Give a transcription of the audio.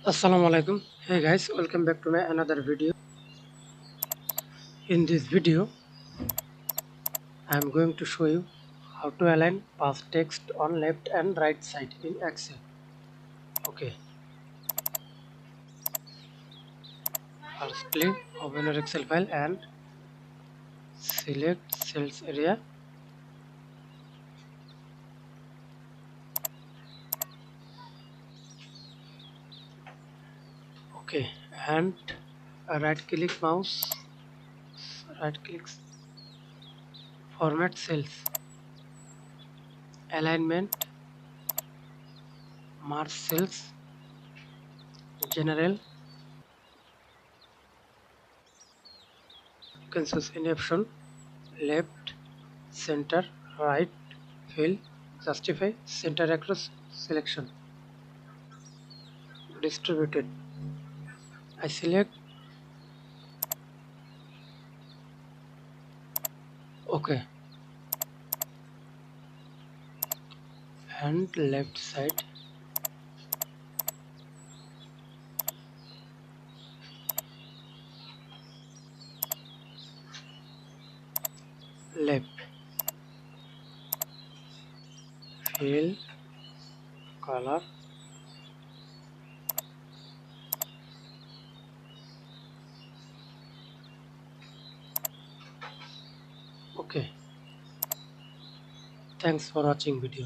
Assalamu alaikum. Hey guys, welcome back to my another video. In this video I am going to show you how to align past text on left and right side in Excel. Okay, firstly open your Excel file and select cells area. Okay, and right click mouse, right click, format cells, alignment, merge cells, general. You can choose any option: left, center, right, fill, justify, center across, selection, distributed. I select OK, and left side, left, fill, color. OK, thanks for watching video.